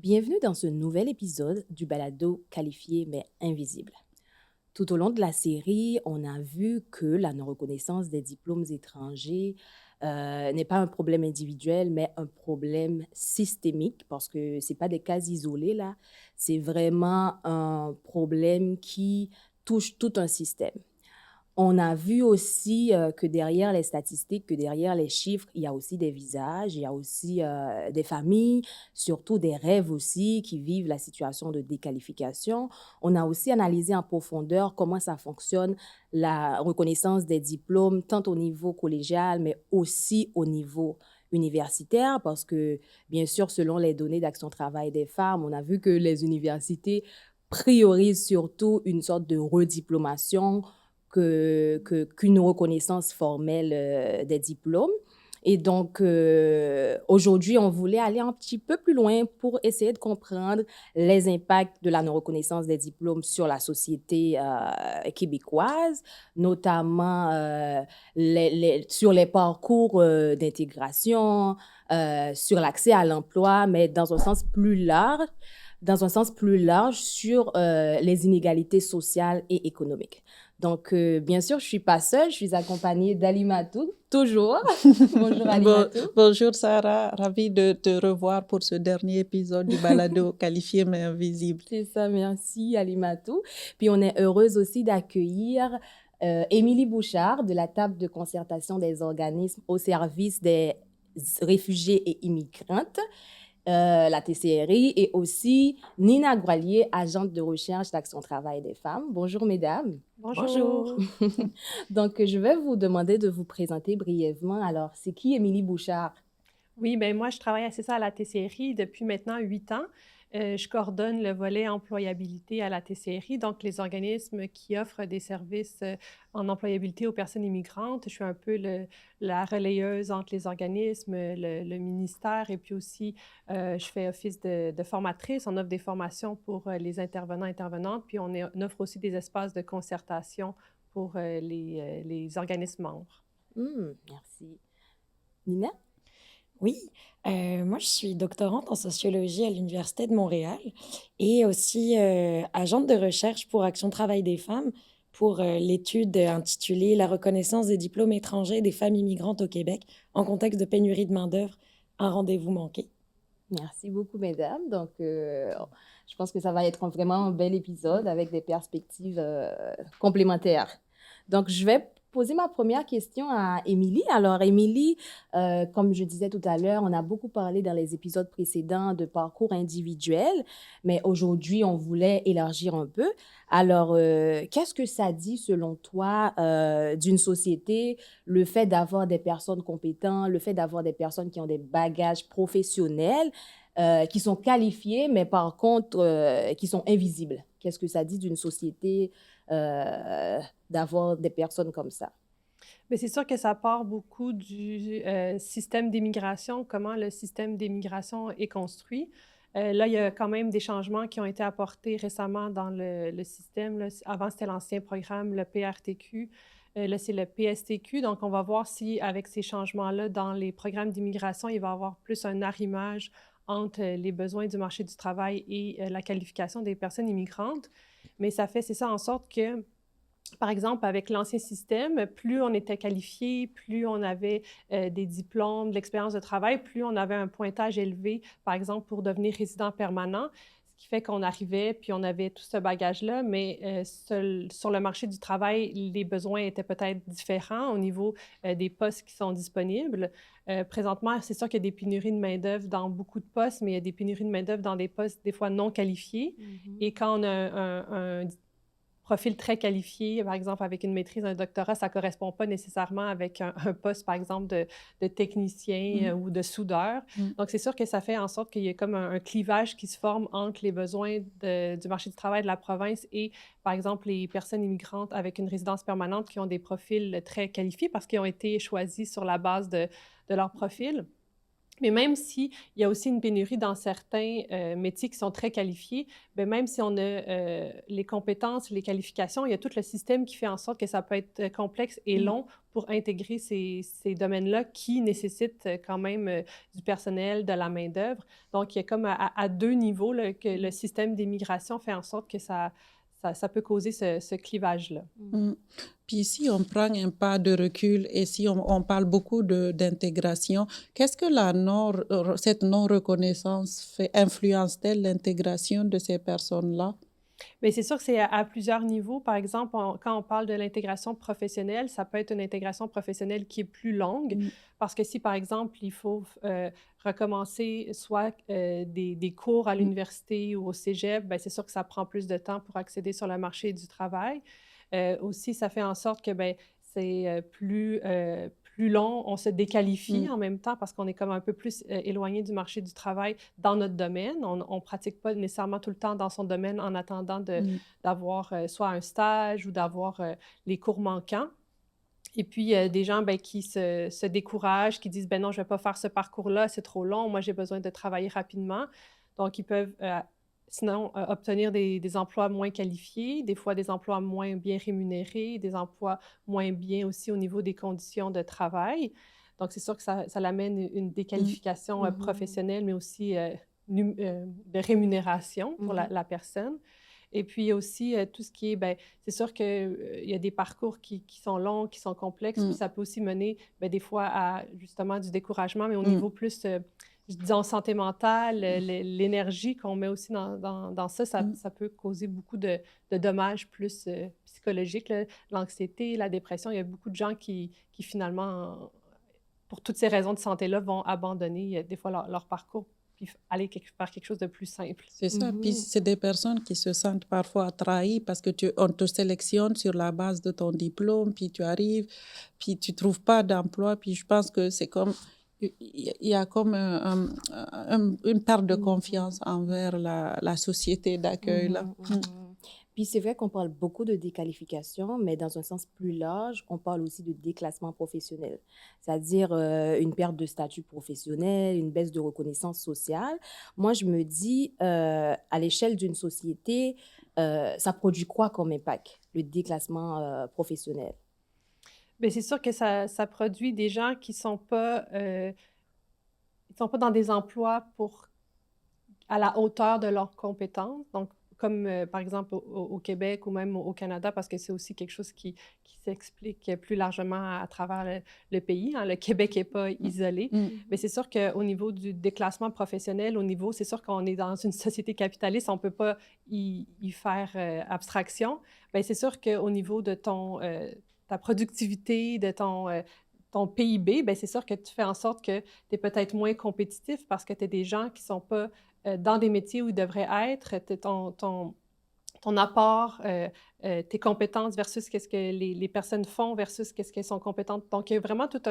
Bienvenue dans ce nouvel épisode du balado qualifié mais invisible. Tout au long de la série, on a vu que la non-reconnaissance des diplômes étrangers n'est pas un problème individuel, mais un problème systémique parce que ce n'est pas des cas isolés là, c'est vraiment un problème qui touche tout un système. On a vu aussi que derrière les statistiques, que derrière les chiffres, il y a aussi des visages, il y a aussi des familles, surtout des rêves aussi qui vivent la situation de déqualification. On a aussi analysé en profondeur comment ça fonctionne, la reconnaissance des diplômes, tant au niveau collégial, mais aussi au niveau universitaire, parce que, bien sûr, selon les données d'Action Travail des femmes, on a vu que les universités priorisent surtout une sorte de rediplomation qu'une reconnaissance formelle des diplômes. Et donc, aujourd'hui, on voulait aller un petit peu plus loin pour essayer de comprendre les impacts de la non-reconnaissance des diplômes sur la société québécoise, notamment sur les parcours d'intégration, sur l'accès à l'emploi, mais dans un sens plus large sur les inégalités sociales et économiques. Donc, bien sûr, je ne suis pas seule, je suis accompagnée d'Alimatou, toujours. Bonjour Alimatou. Bonjour Sarah, ravie de te revoir pour ce dernier épisode du balado qualifié mais invisible. C'est ça, merci Alimatou. Puis on est heureuse aussi d'accueillir Émilie Bouchard de la table de concertation des organismes au service des réfugiés et immigrantes, la TCRI, et aussi Nina Groilier, agente de recherche d'Action Travail des femmes. Bonjour mesdames. Bonjour. Donc, je vais vous demander de vous présenter brièvement. Alors, c'est qui Émilie Bouchard? Oui, bien moi, je travaille à ça à la TCRI depuis maintenant 8 ans. Je coordonne le volet employabilité à la TCRI, donc les organismes qui offrent des services en employabilité aux personnes immigrantes. Je suis un peu la relayeuse entre les organismes, le ministère, et puis aussi, je fais office de formatrice. On offre des formations pour les intervenants et intervenantes, puis on offre aussi des espaces de concertation pour les organismes membres. Merci. Nina? Oui, moi je suis doctorante en sociologie à l'Université de Montréal et aussi agente de recherche pour Action Travail des femmes pour l'étude intitulée «La reconnaissance des diplômes étrangers des femmes immigrantes au Québec en contexte de pénurie de main-d'œuvre, un rendez-vous manqué». Merci beaucoup, mesdames. Donc, je pense que ça va être vraiment un bel épisode avec des perspectives complémentaires. Donc, je vais poser ma première question à Émilie. Alors, Émilie, comme je disais tout à l'heure, on a beaucoup parlé dans les épisodes précédents de parcours individuel, mais aujourd'hui, on voulait élargir un peu. Alors, qu'est-ce que ça dit, selon toi, d'une société, le fait d'avoir des personnes compétentes, le fait d'avoir des personnes qui ont des bagages professionnels, qui sont qualifiées, mais par contre, qui sont invisibles? Qu'est-ce que ça dit d'une société d'avoir des personnes comme ça? Bien, c'est sûr que ça part beaucoup du système d'immigration, comment le système d'immigration est construit. Là, il y a quand même des changements qui ont été apportés récemment dans le système. Là. Avant, c'était l'ancien programme, le PRTQ. Là, c'est le PSTQ. Donc, on va voir si, avec ces changements-là, dans les programmes d'immigration, il va y avoir plus un arrimage entre les besoins du marché du travail et la qualification des personnes immigrantes. Mais ça fait, c'est ça, en sorte que par exemple, avec l'ancien système, plus on était qualifié, plus on avait des diplômes, de l'expérience de travail, plus on avait un pointage élevé, par exemple, pour devenir résident permanent, ce qui fait qu'on arrivait, puis on avait tout ce bagage-là, mais sur le marché du travail, les besoins étaient peut-être différents au niveau des postes qui sont disponibles. Présentement, c'est sûr qu'il y a des pénuries de main-d'œuvre dans beaucoup de postes, mais il y a des pénuries de main-d'œuvre dans des postes des fois non qualifiés. Et quand on a un profil très qualifié, par exemple avec une maîtrise, un doctorat, ça ne correspond pas nécessairement avec un poste, par exemple, de technicien ou de soudeur. Donc, c'est sûr que ça fait en sorte qu'il y a comme un clivage qui se forme entre les besoins du marché du travail de la province et, par exemple, les personnes immigrantes avec une résidence permanente qui ont des profils très qualifiés parce qu'ils ont été choisis sur la base de leur profil. Mais même s'il y a aussi une pénurie dans certains métiers qui sont très qualifiés, bien, même si on a les compétences, les qualifications, il y a tout le système qui fait en sorte que ça peut être complexe et long pour intégrer ces domaines-là qui nécessitent quand même du personnel, de la main-d'œuvre. Donc, il y a comme à deux niveaux là, que le système d'immigration fait en sorte que ça peut causer ce clivage-là. Mm. Puis si on prend un pas de recul et si on parle beaucoup d'intégration, qu'est-ce que cette non-reconnaissance influence-t-elle l'intégration de ces personnes-là? Bien, c'est sûr que c'est à plusieurs niveaux. Par exemple, quand on parle de l'intégration professionnelle, ça peut être une intégration professionnelle qui est plus longue, parce que si, par exemple, il faut recommencer soit des cours à l'université ou au cégep, bien, c'est sûr que ça prend plus de temps pour accéder sur le marché du travail. Aussi, ça fait en sorte que ben, c'est plus long, on se déqualifie en même temps parce qu'on est comme un peu plus éloigné du marché du travail dans notre domaine. On ne pratique pas nécessairement tout le temps dans son domaine en attendant d'avoir soit un stage ou d'avoir les cours manquants. Et puis, il y a des gens ben, qui se découragent, qui disent « ben non, je ne vais pas faire ce parcours-là, c'est trop long, moi j'ai besoin de travailler rapidement ». Donc, ils peuvent sinon obtenir des emplois moins qualifiés, des fois des emplois moins bien rémunérés, des emplois moins bien aussi au niveau des conditions de travail. Donc, c'est sûr que ça l'amène une déqualification professionnelle, mais aussi de rémunération pour la personne. Et puis aussi, tout ce qui est, bien, c'est sûr qu'il y a des parcours qui sont longs, qui sont complexes, puis ça peut aussi mener, bien, des fois, à justement du découragement, mais au niveau plus, disons, santé mentale, l'énergie qu'on met aussi dans ça, ça peut causer beaucoup de dommages plus psychologiques, là. L'anxiété, la dépression, il y a beaucoup de gens qui finalement, pour toutes ces raisons de santé-là, vont abandonner des fois leur parcours puis aller faire quelque chose de plus simple. C'est ça. Puis c'est des personnes qui se sentent parfois trahies parce que on te sélectionne sur la base de ton diplôme, puis tu arrives, puis tu trouves pas d'emploi. Puis je pense que c'est comme il y a comme une perte de confiance envers la société d'accueil là. Puis c'est vrai qu'on parle beaucoup de déqualification, mais dans un sens plus large, on parle aussi de déclassement professionnel, c'est-à-dire une perte de statut professionnel, une baisse de reconnaissance sociale. Moi, je me dis, à l'échelle d'une société, ça produit quoi comme impact, le déclassement professionnel? Bien, c'est sûr que ça produit des gens qui ne sont pas dans des emplois à la hauteur de leurs compétences. Donc, comme par exemple au Québec ou même au Canada, parce que c'est aussi quelque chose qui s'explique plus largement à travers le pays. Hein. Le Québec n'est pas isolé. Mais c'est sûr qu'au niveau du déclassement professionnel, c'est sûr qu'on est dans une société capitaliste, on ne peut pas y faire abstraction. Bien, c'est sûr qu'au niveau de ta productivité, de ton PIB, bien, c'est sûr que tu fais en sorte que tu es peut-être moins compétitif parce que tu as des gens qui ne sont pas dans des métiers où ils devraient être, ton apport, tes compétences versus qu'est-ce que les personnes font versus qu'est-ce qu'elles sont compétentes. Donc, il y a vraiment tout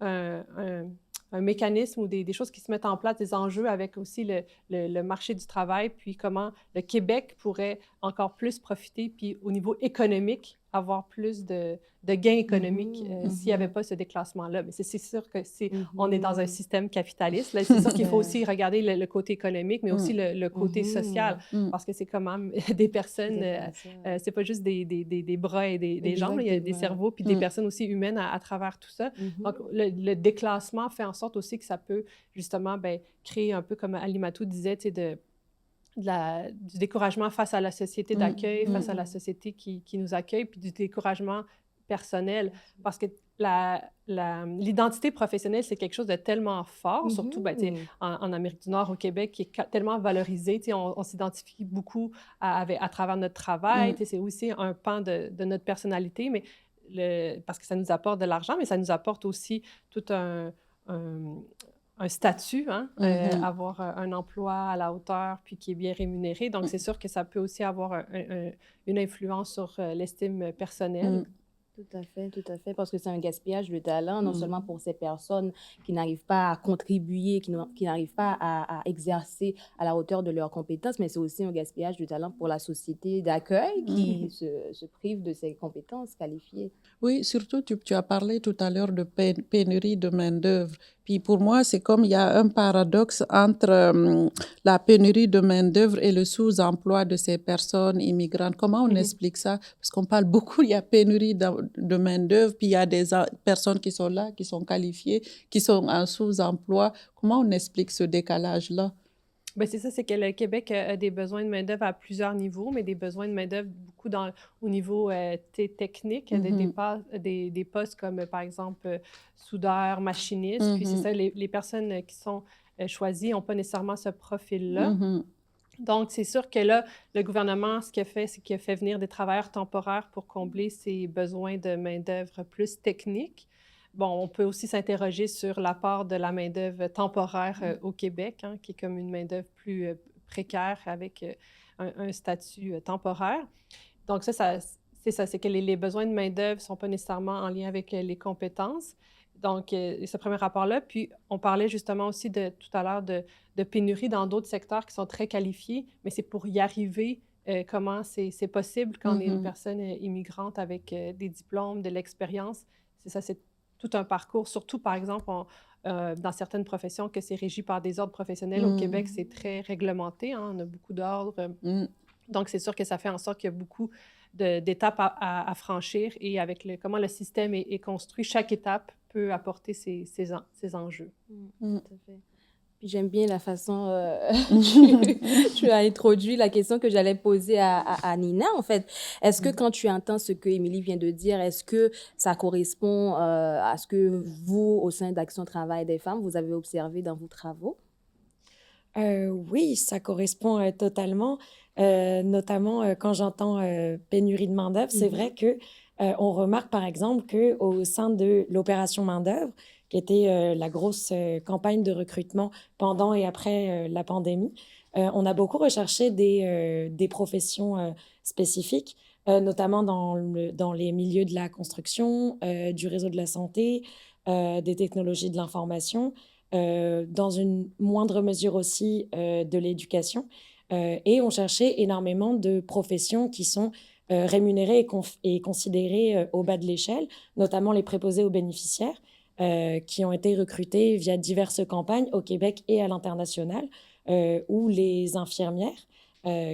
un mécanisme ou des choses qui se mettent en place, des enjeux avec aussi le marché du travail, puis comment le Québec pourrait encore plus profiter, puis au niveau économique, avoir plus de gains économiques s'il n'y avait pas ce déclassement-là. Mais c'est sûr que on est dans un système capitaliste. Là, c'est sûr qu'il faut aussi regarder le côté économique, mais aussi le côté social, parce que c'est quand même des personnes, c'est pas juste des bras et des jambes, il y a des cerveaux, puis des personnes aussi humaines à travers tout ça. Donc, le déclassement fait en sorte aussi que ça peut justement ben, créer un peu, comme Alimatou disait, tu sais, du découragement face à la société d'accueil, face à la société qui nous accueille, puis du découragement personnel. Parce que l'identité professionnelle, c'est quelque chose de tellement fort, surtout ben, en Amérique du Nord, au Québec, qui est tellement valorisé. On s'identifie beaucoup à travers notre travail. C'est aussi un pan de notre personnalité, mais parce que ça nous apporte de l'argent, mais ça nous apporte aussi tout un statut, hein, avoir un emploi à la hauteur puis qui est bien rémunéré. Donc, c'est sûr que ça peut aussi avoir une influence sur l'estime personnelle. tout à fait, parce que c'est un gaspillage de talent, non seulement Mhm. pour ces personnes qui n'arrivent pas à contribuer, qui n'arrivent pas à exercer à la hauteur de leurs compétences, mais c'est aussi un gaspillage de talent pour la société d'accueil qui Mhm. se prive de ses compétences qualifiées. Oui, surtout, tu as parlé tout à l'heure de pénurie de main-d'œuvre. Puis pour moi, c'est comme il y a un paradoxe entre la pénurie de main-d'œuvre et le sous-emploi de ces personnes immigrantes. Comment on Mhm. explique ça? Parce qu'on parle beaucoup, il y a pénurie de main-d'œuvre, puis il y a des personnes qui sont là, qui sont qualifiées, qui sont en sous-emploi. Comment on explique ce décalage-là? Ben, c'est ça, c'est que le Québec a des besoins de main-d'œuvre à plusieurs niveaux, mais des besoins de main-d'œuvre beaucoup au niveau technique, Mhm, des postes comme par exemple soudeur, machiniste. Puis c'est mhm, ça, les personnes qui sont choisies n'ont pas nécessairement ce profil-là. mhm, Donc, c'est sûr que là, le gouvernement, ce qu'il a fait, c'est qu'il a fait venir des travailleurs temporaires pour combler ces besoins de main-d'œuvre plus technique. Bon, on peut aussi s'interroger sur l'apport de la main-d'œuvre temporaire au Québec, hein, qui est comme une main-d'œuvre plus précaire avec un statut temporaire. Donc, c'est ça, c'est que les besoins de main-d'œuvre ne sont pas nécessairement en lien avec les compétences. Donc, ce premier rapport-là. Puis, on parlait justement aussi tout à l'heure de pénurie dans d'autres secteurs qui sont très qualifiés, mais c'est pour y arriver, comment c'est possible quand on est une mhm, personne immigrante avec des diplômes, de l'expérience. C'est ça, c'est tout un parcours, surtout par exemple dans certaines professions que c'est régi par des ordres professionnels. Au Québec, mhm, c'est très réglementé, hein, on a beaucoup d'ordres. mhm. Donc, c'est sûr que ça fait en sorte qu'il y a beaucoup d'étapes à franchir et avec comment le système est construit, chaque étape peut apporter ses enjeux. Tout à fait. Puis j'aime bien la façon tu as introduit la question que j'allais poser à Nina, en fait. Est-ce que quand tu entends ce que Émilie vient de dire, est-ce que ça correspond à ce que vous, au sein d'Action Travail des femmes, vous avez observé dans vos travaux? Oui, ça correspond totalement, notamment quand j'entends pénurie de main-d'œuvre. C'est Mhm. vrai que on remarque par exemple qu'au sein de l'opération main-d'œuvre, qui était la grosse campagne de recrutement pendant et après la pandémie, on a beaucoup recherché des professions spécifiques, notamment dans les milieux de la construction, du réseau de la santé, des technologies de l'information, dans une moindre mesure aussi de l'éducation. Et on cherchait énormément de professions qui sont rémunérées et considérées au bas de l'échelle, notamment les préposés aux bénéficiaires, qui ont été recrutés via diverses campagnes au Québec et à l'international, ou les infirmières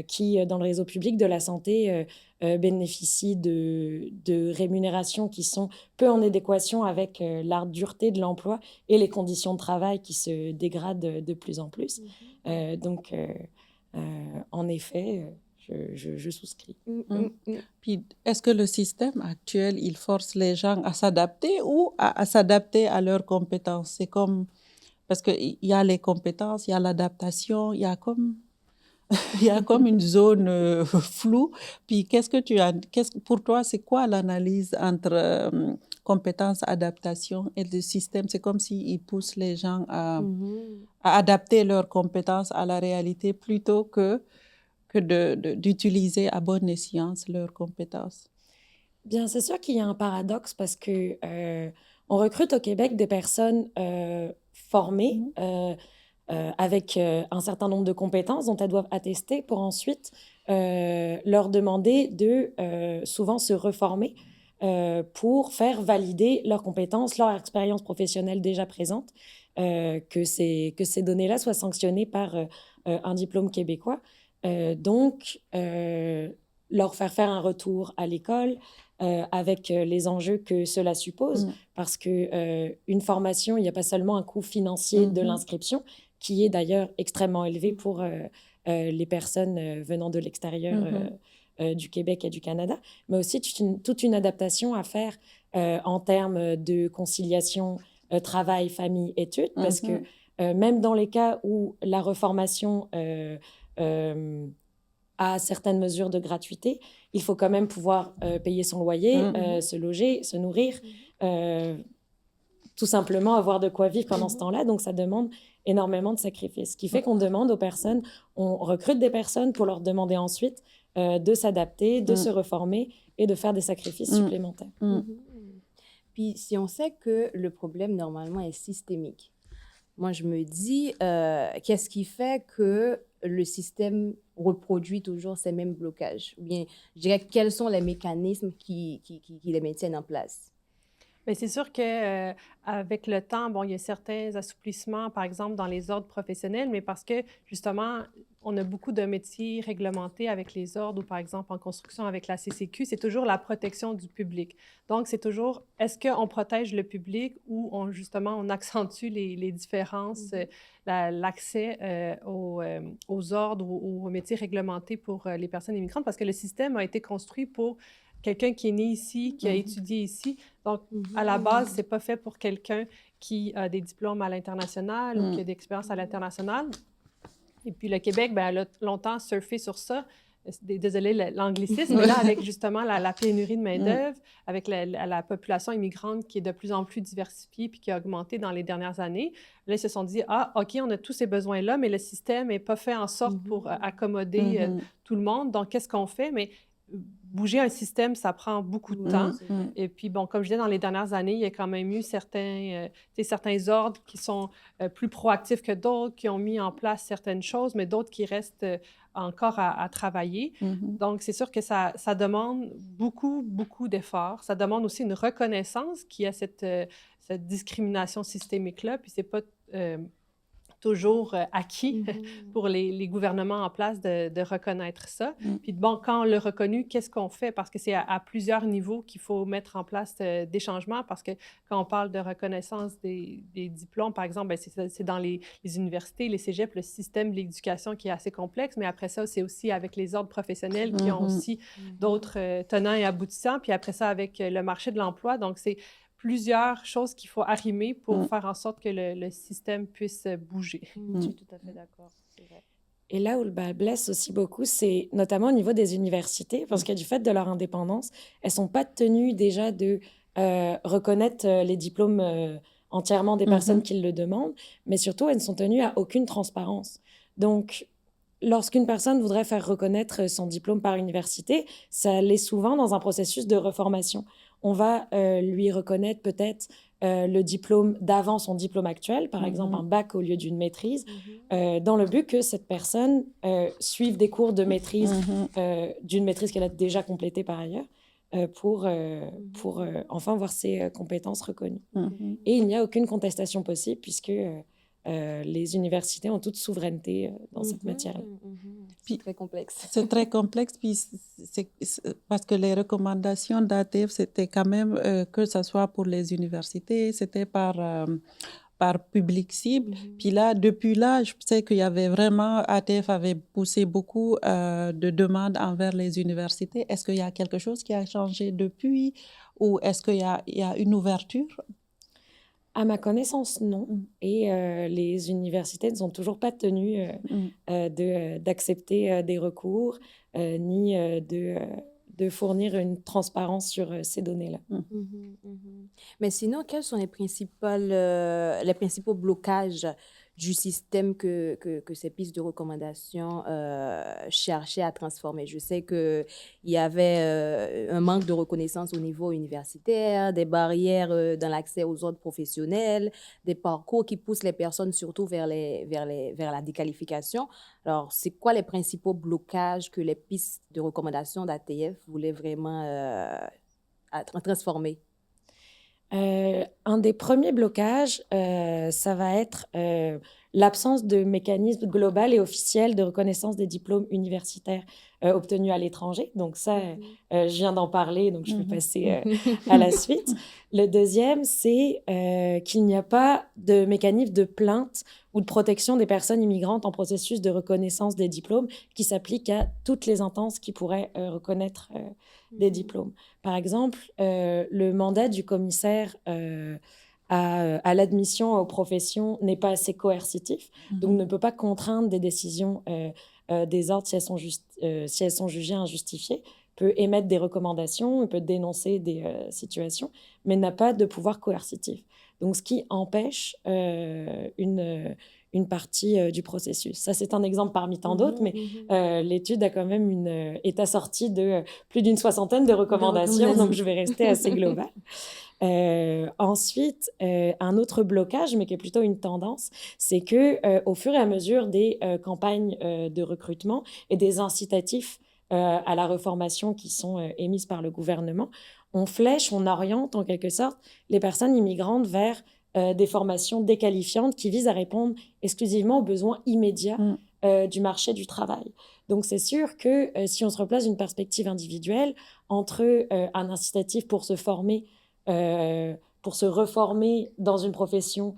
qui, dans le réseau public de la santé, bénéficient de rémunérations qui sont peu en adéquation avec la dureté de l'emploi et les conditions de travail qui se dégradent de plus en plus. Donc, en effet, je souscris. Mhm. Mm. Mm, mm. Puis, est-ce que le système actuel, il force les gens à s'adapter ou à s'adapter à leurs compétences? C'est comme, parce qu'il y a les compétences, il y a l'adaptation, il y a comme, il y a comme une zone floue. Puis, pour toi, c'est quoi l'analyse entre compétences, adaptation et le système? C'est comme s'il pousse les gens Mhm. à adapter leurs compétences à la réalité plutôt que d'utiliser à bon escient leurs compétences. Bien, c'est sûr qu'il y a un paradoxe parce que on recrute au Québec des personnes formées Mhm. avec un certain nombre de compétences dont elles doivent attester pour ensuite leur demander de souvent se reformer pour faire valider leurs compétences, leur expérience professionnelle déjà présente, que ces données-là soient sanctionnées par un diplôme québécois. Donc, leur faire un retour à l'école avec les enjeux que cela suppose, Mm. parce que une formation, il n'y a pas seulement un coût financier de Mhm. l'inscription, qui est d'ailleurs extrêmement élevé pour les personnes venant de l'extérieur Mhm. du Québec et du Canada, mais aussi toute une adaptation à faire en termes de conciliation travail, famille, études, parce que Mhm. même dans les cas où la reformation euh, a certaines mesures de gratuité, il faut quand même pouvoir payer son loyer, Mhm. se loger, se nourrir, euh, tout simplement avoir de quoi vivre pendant ce Mhm. temps-là. Donc, ça demande énormément de sacrifices. Ce qui fait qu'on demande aux personnes, on recrute des personnes pour leur demander ensuite de s'adapter, de se reformer et de faire des sacrifices supplémentaires. Mhm. Puis, si on sait que le problème, normalement, est systémique, moi, je me dis, qu'est-ce qui fait que le système reproduit toujours ces mêmes blocages? Ou bien, je dirais, quels sont les mécanismes qui les maintiennent en place? Mais c'est sûr que avec le temps, bon, il y a certains assouplissements, par exemple, dans les ordres professionnels, mais parce que, justement, on a beaucoup de métiers réglementés avec les ordres ou, par exemple, en construction avec la CCQ, c'est toujours la protection du public. Donc, c'est toujours, est-ce qu'on protège le public ou justement, on accentue les différences, l'accès aux ordres ou aux métiers réglementés pour les personnes immigrantes? Parce que le système a été construit pour quelqu'un qui est né ici, qui a étudié ici. Donc, à la base, c'est pas fait pour quelqu'un qui a des diplômes à l'international ou qui a d'expérience à l'international. Et puis, le Québec, ben, elle a longtemps surfé sur ça. Désolée, l'anglicisme, mais là, avec justement la pénurie de main-d'œuvre, avec la population immigrante qui est de plus en plus diversifiée puis qui a augmenté dans les dernières années, là, ils se sont dit, ah, OK, on a tous ces besoins-là, mais le système n'est pas fait en sorte pour accommoder tout le monde. Donc, qu'est-ce qu'on fait? Mais bouger un système, ça prend beaucoup de temps. Et puis, bon, comme je disais, dans les dernières années, il y a quand même eu certains ordres qui sont plus proactifs que d'autres, qui ont mis en place certaines choses, mais d'autres qui restent encore à travailler. Donc, c'est sûr que ça demande beaucoup, beaucoup d'efforts. Ça demande aussi une reconnaissance qu'il y a cette discrimination systémique-là, puis c'est pas toujours acquis pour les gouvernements en place de reconnaître ça. Puis bon, quand on l'a reconnu, qu'est-ce qu'on fait? Parce que c'est à plusieurs niveaux qu'il faut mettre en place des changements, parce que quand on parle de reconnaissance des diplômes, par exemple, ben c'est dans les universités, les cégeps, le système de l'éducation qui est assez complexe, mais après ça, c'est aussi avec les ordres professionnels qui ont aussi d'autres tenants et aboutissants, puis après ça, avec le marché de l'emploi. Donc, c'est plusieurs choses qu'il faut arrimer pour faire en sorte que le système puisse bouger. Je suis tout à fait d'accord, c'est vrai. Et là où le bas blesse aussi beaucoup, c'est notamment au niveau des universités, parce que du fait de leur indépendance, elles ne sont pas tenues déjà de reconnaître les diplômes entièrement des personnes qui le demandent, mais surtout, elles ne sont tenues à aucune transparence. Donc, lorsqu'une personne voudrait faire reconnaître son diplôme par université, ça l'est souvent dans un processus de reformation. On va lui reconnaître peut-être le diplôme d'avant son diplôme actuel, par exemple un bac au lieu d'une maîtrise, dans le but que cette personne suive des cours de maîtrise d'une maîtrise qu'elle a déjà complétée par ailleurs pour enfin voir ses compétences reconnues. Et il n'y a aucune contestation possible puisque les universités ont toute souveraineté dans cette matière-là. C'est très complexe. C'est très complexe, puis c'est parce que les recommandations d'ATF, c'était quand même que ce soit pour les universités, c'était par public cible. Puis là, depuis là, je sais qu'il y avait vraiment, ATF avait poussé beaucoup de demandes envers les universités. Est-ce qu'il y a quelque chose qui a changé depuis ou est-ce qu'il y a une ouverture? À ma connaissance, non. Et les universités ne sont toujours pas tenues d'accepter des recours ni de fournir une transparence sur ces données-là. Mais sinon, quels sont les principaux blocages du système que ces pistes de recommandation cherchaient à transformer? Je sais qu'il y avait un manque de reconnaissance au niveau universitaire, des barrières dans l'accès aux ordres professionnels, des parcours qui poussent les personnes surtout vers la déqualification. Alors, c'est quoi les principaux blocages que les pistes de recommandation d'ATF voulaient vraiment transformer? Un des premiers blocages, ça va être l'absence de mécanisme global et officiel de reconnaissance des diplômes universitaires obtenus à l'étranger. Donc ça, je viens d'en parler, donc je vais passer à la suite. Le deuxième, c'est qu'il n'y a pas de mécanisme de plainte ou de protection des personnes immigrantes en processus de reconnaissance des diplômes qui s'applique à toutes les instances qui pourraient reconnaître des diplômes. Par exemple, le mandat du commissaire à l'admission aux professions n'est pas assez coercitif, donc ne peut pas contraindre des décisions des ordres si elles sont jugées injustifiées, peut émettre des recommandations, peut dénoncer des situations, mais n'a pas de pouvoir coercitif. Donc, ce qui empêche une une partie du processus. Ça, c'est un exemple parmi tant d'autres, mais l'étude a quand même est assortie de plus d'une soixantaine de recommandations, donc je vais rester assez globale. Ensuite, un autre blocage, mais qui est plutôt une tendance, c'est que au fur et à mesure des campagnes de recrutement et des incitatifs à la reformation qui sont émises par le gouvernement, on flèche, on oriente en quelque sorte les personnes immigrantes vers des formations déqualifiantes qui visent à répondre exclusivement aux besoins immédiats du marché du travail. Donc, c'est sûr que si on se replace d'une perspective individuelle entre un incitatif pour se former, pour se reformer dans une profession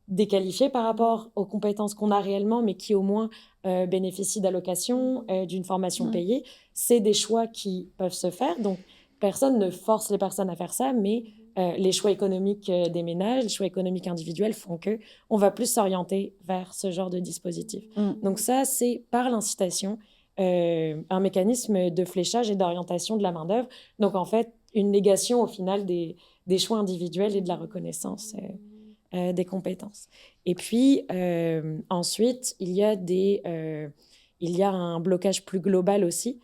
déqualifiée par rapport aux compétences qu'on a réellement, mais qui au moins bénéficient d'allocations, d'une formation payée, c'est des choix qui peuvent se faire. Donc, personne ne force les personnes à faire ça, mais les choix économiques des ménages, les choix économiques individuels font qu'on va plus s'orienter vers ce genre de dispositif. Donc ça, c'est par l'incitation, un mécanisme de fléchage et d'orientation de la main-d'œuvre. Donc en fait, une négation au final des choix individuels et de la reconnaissance des compétences. Et puis ensuite, il y a un blocage plus global aussi,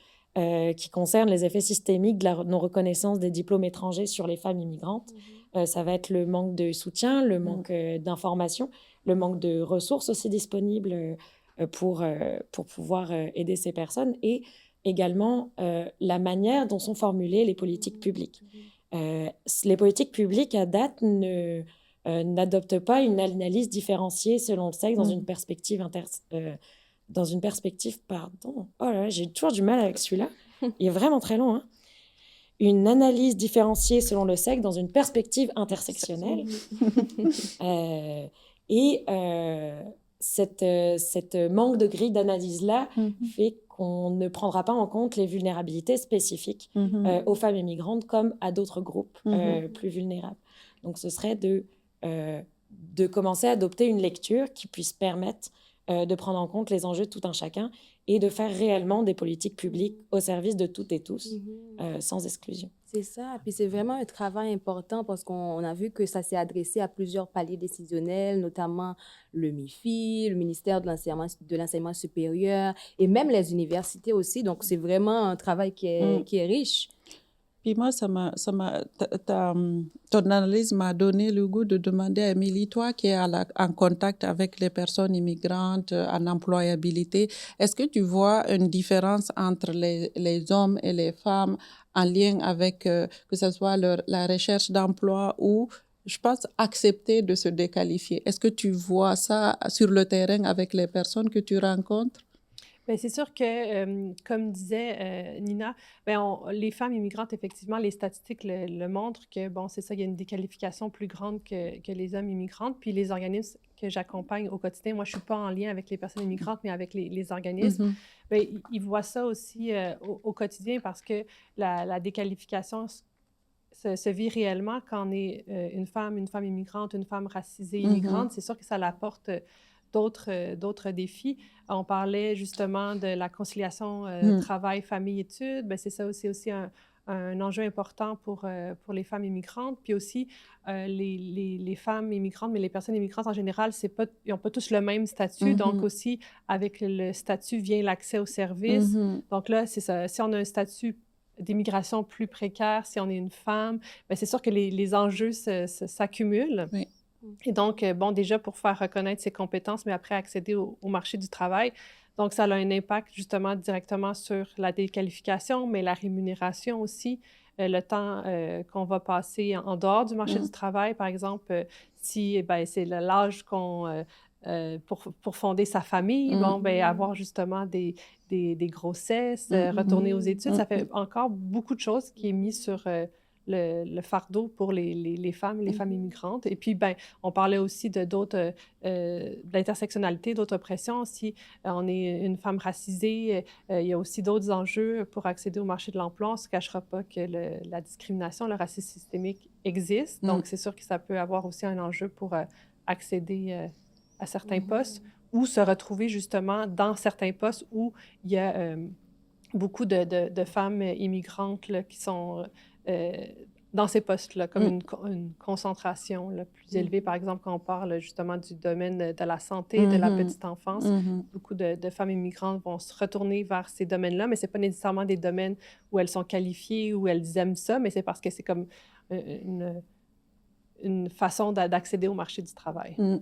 qui concerne les effets systémiques de la non-reconnaissance des diplômes étrangers sur les femmes immigrantes. Ça va être le manque de soutien, le manque d'information, le manque de ressources aussi disponibles pour pouvoir aider ces personnes, et également la manière dont sont formulées les politiques publiques. Les politiques publiques, à date, n'adoptent pas une analyse différenciée selon le sexe dans une perspective pardon. Oh là là, j'ai toujours du mal avec celui-là. Il est vraiment très long, hein. Une analyse différenciée selon le sexe dans une perspective intersectionnelle. Cette manque de grille d'analyse-là fait qu'on ne prendra pas en compte les vulnérabilités spécifiques aux femmes immigrantes comme à d'autres groupes plus vulnérables. Donc, ce serait de commencer à adopter une lecture qui puisse permettre de prendre en compte les enjeux de tout un chacun et de faire réellement des politiques publiques au service de toutes et tous, sans exclusion. C'est ça. Puis c'est vraiment un travail important parce qu'on a vu que ça s'est adressé à plusieurs paliers décisionnels, notamment le MIFI, le ministère de l'Enseignement supérieur et même les universités aussi. Donc, c'est vraiment un travail qui est riche. Puis moi, ton analyse m'a donné le goût de demander à Émilie, toi qui es en contact avec les personnes immigrantes en employabilité, est-ce que tu vois une différence entre les hommes et les femmes en lien avec que ce soit la recherche d'emploi ou, je pense, accepter de se déqualifier? Est-ce que tu vois ça sur le terrain avec les personnes que tu rencontres? Bien, c'est sûr que, comme disait Nina, bien, les femmes immigrantes, effectivement, les statistiques le montrent que, bon, c'est ça, il y a une déqualification plus grande que les hommes immigrantes. Puis les organismes que j'accompagne au quotidien, moi, je ne suis pas en lien avec les personnes immigrantes, mais avec les organismes, bien, ils voient ça aussi au quotidien parce que la déqualification se vit réellement quand on est une femme immigrante, une femme racisée immigrante. C'est sûr que ça l'apporte d'autres défis. On parlait justement de la conciliation travail, famille, études. Bien, c'est ça aussi un enjeu important pour les femmes immigrantes. Puis aussi, les femmes immigrantes, mais les personnes immigrantes en général, ils n'ont pas tous le même statut. Donc aussi, avec le statut vient l'accès aux services. Donc là, c'est ça. Si on a un statut d'immigration plus précaire, si on est une femme, bien, c'est sûr que les enjeux s'accumulent. Oui. Et donc, bon, déjà pour faire reconnaître ses compétences, mais après accéder au marché du travail. Donc, ça a un impact justement directement sur la déqualification, mais la rémunération aussi, le temps qu'on va passer en dehors du marché du travail. Par exemple, si c'est l'âge qu'on... pour fonder sa famille, bon, ben, avoir justement des grossesses, retourner aux études, ça fait encore beaucoup de choses qui est mis sur le fardeau pour les femmes et les femmes immigrantes. Et puis, ben, on parlait aussi d'intersectionnalité, d'autres oppressions. Si on est une femme racisée, il y a aussi d'autres enjeux pour accéder au marché de l'emploi. On ne se cachera pas que la discrimination, le racisme systémique existe. Donc, c'est sûr que ça peut avoir aussi un enjeu pour accéder à certains postes ou se retrouver justement dans certains postes où il y a beaucoup de femmes immigrantes là, qui sont dans ces postes-là, comme Mm. une concentration là, plus élevée. Par exemple, quand on parle justement du domaine de la santé, de la petite enfance, beaucoup de femmes immigrantes vont se retourner vers ces domaines-là, mais ce n'est pas nécessairement des domaines où elles sont qualifiées, où elles aiment ça, mais c'est parce que c'est comme une façon d'accéder au marché du travail. Mm.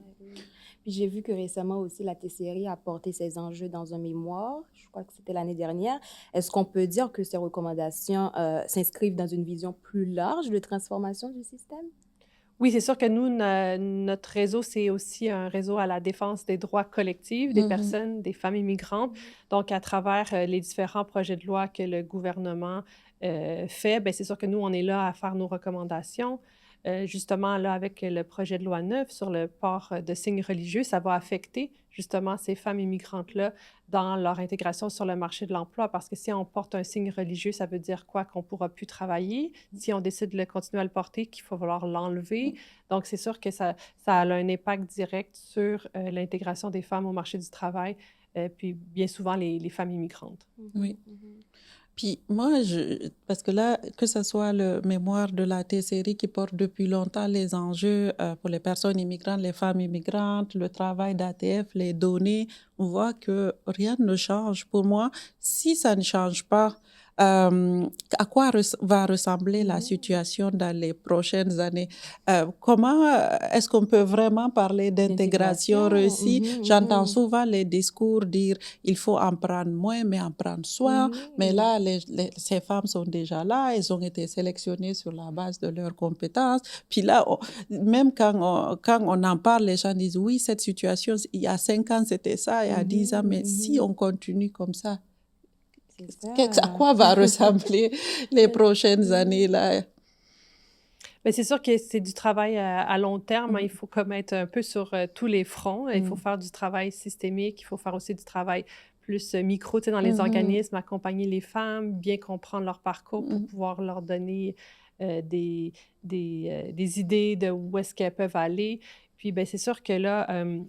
Puis j'ai vu que récemment aussi, la TCRI a porté ces enjeux dans un mémoire, je crois que c'était l'année dernière. Est-ce qu'on peut dire que ces recommandations s'inscrivent dans une vision plus large de transformation du système? Oui, c'est sûr que nous, notre réseau, c'est aussi un réseau à la défense des droits collectifs des personnes, des femmes immigrantes. Donc, à travers les différents projets de loi que le gouvernement fait, bien, c'est sûr que nous, on est là à faire nos recommandations. Justement, là, avec le projet de loi 9 sur le port de signes religieux, ça va affecter justement ces femmes immigrantes-là dans leur intégration sur le marché de l'emploi. Parce que si on porte un signe religieux, ça veut dire quoi? Qu'on ne pourra plus travailler. Si on décide de continuer à le porter, qu'il va falloir l'enlever. Donc, c'est sûr que ça a un impact direct sur l'intégration des femmes au marché du travail, puis bien souvent les femmes immigrantes. Oui. Puis moi, parce que là, que ce soit le mémoire de la TCRI qui porte depuis longtemps les enjeux pour les personnes immigrantes, les femmes immigrantes, le travail d'ATF, les données, on voit que rien ne change. Pour moi, si ça ne change pas, à quoi va ressembler la situation dans les prochaines années? Comment est-ce qu'on peut vraiment parler d'intégration réussie? J'entends souvent les discours dire il faut en prendre moins, mais en prendre soin. Mais là, ces femmes sont déjà là, elles ont été sélectionnées sur la base de leurs compétences. Puis là, même quand on en parle, les gens disent oui, cette situation, il y a 5 ans, c'était ça, il y a 10 ans, mais si on continue comme ça, à quoi va ressembler les prochaines années là? Bien, c'est sûr que c'est du travail à long terme. Il faut comme être un peu sur tous les fronts. Il faut faire du travail systémique. Il faut faire aussi du travail plus micro, tu sais, dans les organismes, accompagner les femmes, bien comprendre leur parcours pour pouvoir leur donner des idées de où est-ce qu'elles peuvent aller. Puis, bien, c'est sûr que là,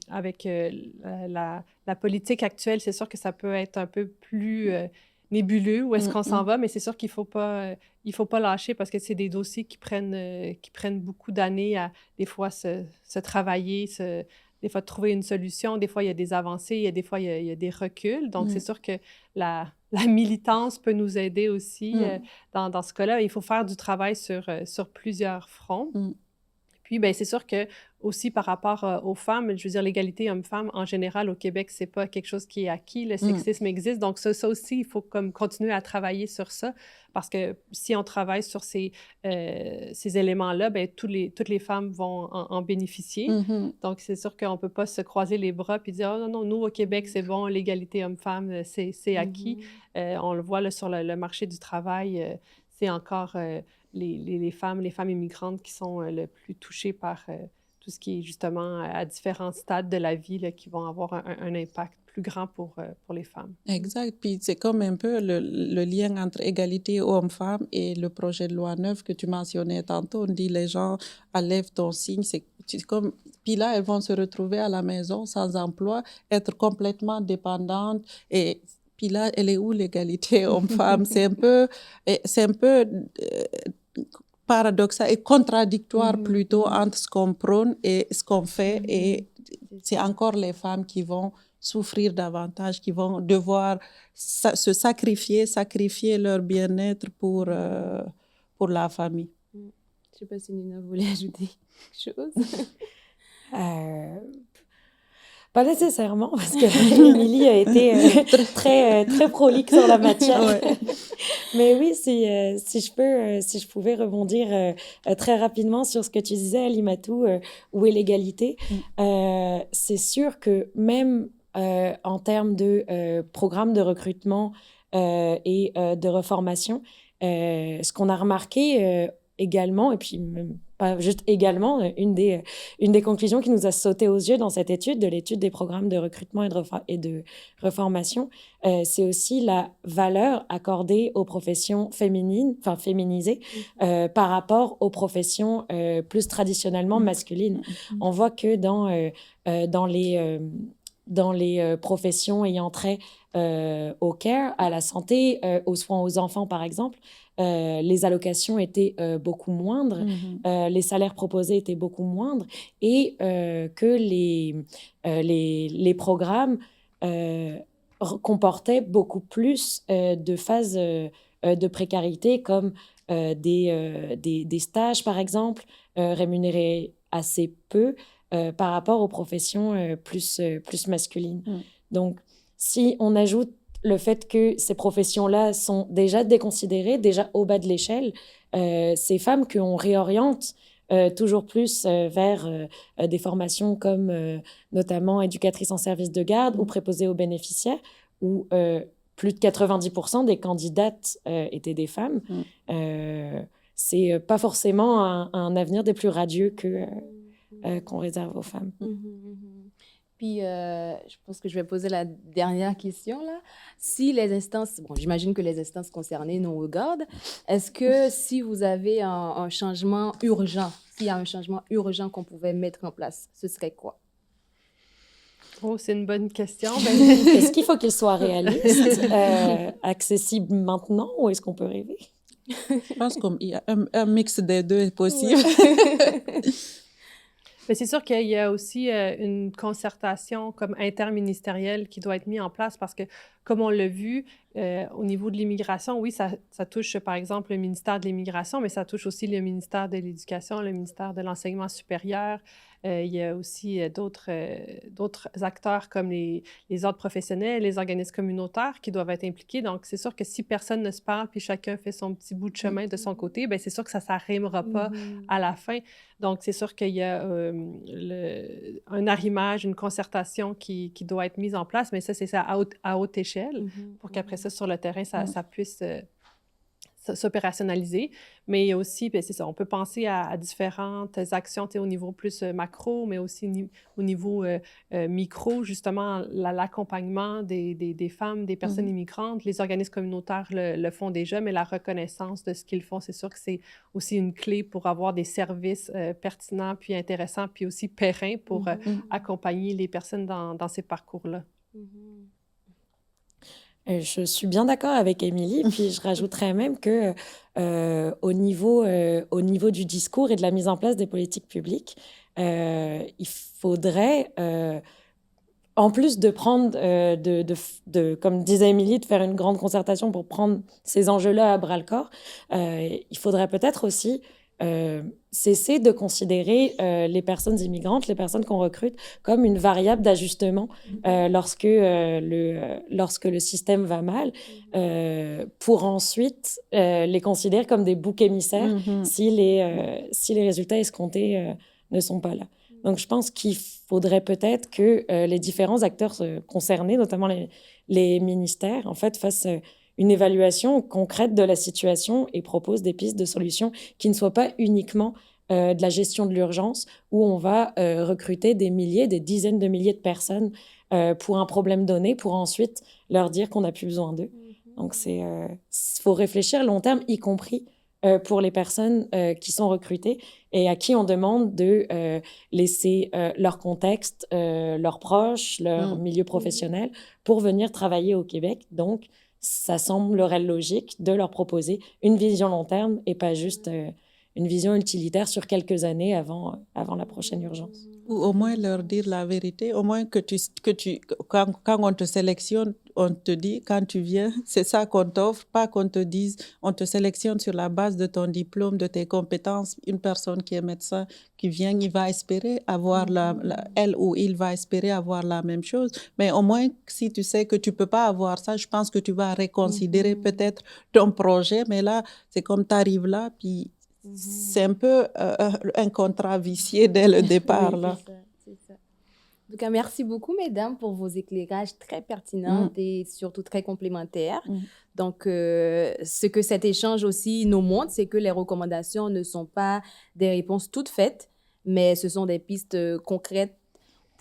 avec la politique actuelle, c'est sûr que ça peut être un peu plus nébuleux où est-ce qu'on s'en va, mais c'est sûr qu'il faut pas lâcher parce que c'est des dossiers qui prennent beaucoup d'années à des fois se travailler, des fois trouver une solution. Des fois, il y a des avancées, des fois, il y a des reculs. Donc, c'est sûr que la militance peut nous aider aussi dans ce cas-là. Il faut faire du travail sur plusieurs fronts. Puis, bien, c'est sûr que aussi par rapport aux femmes, je veux dire, l'égalité homme-femme, en général, au Québec, c'est pas quelque chose qui est acquis. Le sexisme existe. Donc, ça aussi, il faut comme continuer à travailler sur ça parce que si on travaille sur ces éléments-là, bien, toutes les femmes vont en bénéficier. Donc, c'est sûr qu'on peut pas se croiser les bras puis dire « Oh non, non, nous, au Québec, c'est bon, l'égalité homme-femme, c'est acquis. On le voit là, sur le marché du travail, c'est encore... les femmes immigrantes qui sont le plus touchées par tout ce qui est justement à différents stades de la vie là, qui vont avoir un impact plus grand pour les femmes. Exact. Puis c'est comme un peu le lien entre égalité homme-femme et le projet de loi 9 que tu mentionnais tantôt. On dit les gens enlèvent ton signe. C'est comme... Puis là, elles vont se retrouver à la maison sans emploi, être complètement dépendantes et... Puis là, elle est où l'égalité homme-femme? C'est un peu paradoxal et contradictoire plutôt entre ce qu'on prône et ce qu'on fait. Et c'est encore les femmes qui vont souffrir davantage, qui vont devoir se sacrifier leur bien-être pour la famille. Je ne sais pas si Nina voulait ajouter quelque chose. Pas nécessairement, parce que Émilie a été très prolixe sur la matière. Ouais. Mais oui, si je pouvais rebondir très rapidement sur ce que tu disais, Alimatou, où est l'égalité, c'est sûr que même en termes de programme de recrutement et de reformation, ce qu'on a remarqué également, et puis même pas juste également, une des conclusions qui nous a sauté aux yeux dans cette étude, de l'étude des programmes de recrutement et de reformation, c'est aussi la valeur accordée aux professions féminines, enfin féminisées, par rapport aux professions plus traditionnellement masculines. On voit que dans les professions ayant trait au care, à la santé, aux soins aux enfants, par exemple, les allocations étaient beaucoup moindres, les salaires proposés étaient beaucoup moindres et que les programmes comportaient beaucoup plus de phases de précarité, comme des stages, par exemple, rémunérés assez peu par rapport aux professions plus masculines. Donc, si on ajoute le fait que ces professions-là sont déjà déconsidérées, déjà au bas de l'échelle, ces femmes qu'on réoriente toujours plus vers des formations comme notamment éducatrice en service de garde ou préposée aux bénéficiaires, où plus de 90% des candidates étaient des femmes. C'est pas forcément un avenir des plus radieux qu'on réserve aux femmes. Puis, je pense que je vais poser la dernière question, là. Si les instances, bon, j'imagine que les instances concernées nous regardent, est-ce que si vous avez un changement urgent, s'il y a un changement urgent qu'on pouvait mettre en place, ce serait quoi? Oh, c'est une bonne question. Est-ce qu'il faut qu'il soit réaliste, accessible maintenant, ou est-ce qu'on peut rêver? Je pense qu'il y a un mix des deux est possible. Mais c'est sûr qu'il y a aussi une concertation comme interministérielle qui doit être mise en place parce que, comme on l'a vu, au niveau de l'immigration, oui, ça touche par exemple le ministère de l'Immigration, mais ça touche aussi le ministère de l'Éducation, le ministère de l'Enseignement supérieur. Il y a aussi d'autres acteurs comme les ordres professionnels, les organismes communautaires qui doivent être impliqués. Donc, c'est sûr que si personne ne se parle puis chacun fait son petit bout de chemin de son côté, bien, c'est sûr que ça ne s'arrimera pas à la fin. Donc, c'est sûr qu'il y a un arrimage, une concertation qui doit être mise en place, mais ça, c'est ça à haute échelle pour qu'après ça, sur le terrain, ça puisse s'opérationnaliser. Mais il y a aussi, bien, c'est ça, on peut penser à différentes actions au niveau plus macro, mais aussi au niveau micro, justement, l'accompagnement des femmes, des personnes immigrantes. Les organismes communautaires le font déjà, mais la reconnaissance de ce qu'ils font, c'est sûr que c'est aussi une clé pour avoir des services pertinents, puis intéressants, puis aussi pérennes pour accompagner les personnes dans ces parcours-là. Je suis bien d'accord avec Émilie, puis je rajouterais même que au niveau du discours et de la mise en place des politiques publiques, il faudrait, en plus de prendre, comme disait Émilie, de faire une grande concertation pour prendre ces enjeux-là à bras-le-corps, il faudrait peut-être aussi cesser de considérer les personnes immigrantes, les personnes qu'on recrute, comme une variable d'ajustement lorsque le système va mal, pour ensuite les considérer comme des boucs émissaires si les résultats escomptés ne sont pas là. Donc, je pense qu'il faudrait peut-être que les différents acteurs concernés, notamment les ministères, en fait, fassent une évaluation concrète de la situation et propose des pistes de solutions qui ne soient pas uniquement de la gestion de l'urgence, où on va recruter des milliers, des dizaines de milliers de personnes pour un problème donné, pour ensuite leur dire qu'on n'a plus besoin d'eux. Donc, faut réfléchir long terme, y compris pour les personnes qui sont recrutées et à qui on demande de laisser leur contexte, leurs proches, leur milieu professionnel pour venir travailler au Québec. Donc, ça semblerait logique de leur proposer une vision long terme et pas juste une vision utilitaire sur quelques années avant la prochaine urgence. Ou au moins leur dire la vérité, au moins quand on te sélectionne, on te dit, quand tu viens, c'est ça qu'on t'offre, pas qu'on te dise, on te sélectionne sur la base de ton diplôme, de tes compétences. Une personne qui est médecin, qui vient, il va espérer avoir elle ou il va espérer avoir la même chose. Mais au moins, si tu sais que tu peux pas avoir ça, je pense que tu vas reconsidérer peut-être ton projet. Mais là, c'est comme tu arrives là, puis c'est un peu un contrat vicié dès le départ. Oui, là. c'est ça. En tout cas, merci beaucoup, mesdames, pour vos éclairages très pertinents et surtout très complémentaires. Donc, ce que cet échange aussi nous montre, c'est que les recommandations ne sont pas des réponses toutes faites, mais ce sont des pistes concrètes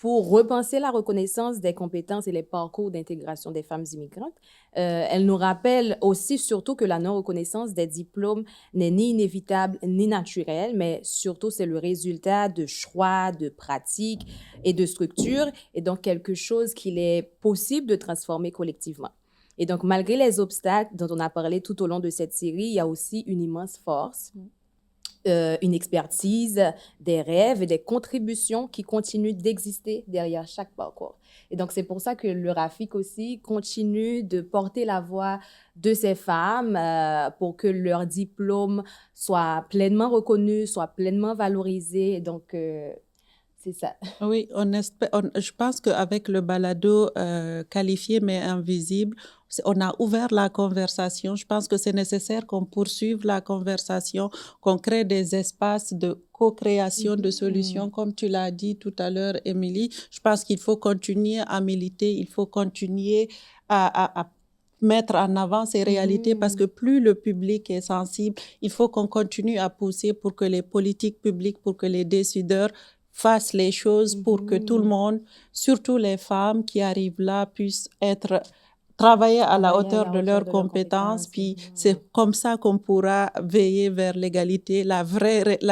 pour repenser la reconnaissance des compétences et les parcours d'intégration des femmes immigrantes. Elle nous rappelle aussi surtout que la non-reconnaissance des diplômes n'est ni inévitable ni naturelle, mais surtout c'est le résultat de choix, de pratiques et de structures, et donc quelque chose qu'il est possible de transformer collectivement. Et donc, malgré les obstacles dont on a parlé tout au long de cette série, il y a aussi une immense force, une expertise, des rêves et des contributions qui continuent d'exister derrière chaque parcours. Et donc, c'est pour ça que le RAFIC aussi continue de porter la voix de ces femmes pour que leur diplôme soit pleinement reconnu, soit pleinement valorisé. Et donc, c'est ça. Oui, je pense qu'avec le balado qualifié mais invisible, on a ouvert la conversation. Je pense que c'est nécessaire qu'on poursuive la conversation, qu'on crée des espaces de co-création de solutions, comme tu l'as dit tout à l'heure, Émilie. Je pense qu'il faut continuer à militer, il faut continuer à mettre en avant ces réalités parce que plus le public est sensible, il faut qu'on continue à pousser pour que les politiques publiques, pour que les décideurs fassent les choses pour que tout le monde, surtout les femmes qui arrivent là, puissent travailler à la hauteur de leurs compétences. Puis c'est comme ça qu'on pourra veiller vers l'égalité, la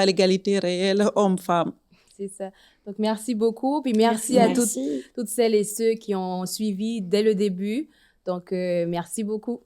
l'égalité réelle homme-femme. C'est ça. Donc, merci beaucoup. Puis merci à toutes celles et ceux qui ont suivi dès le début. Donc, merci beaucoup.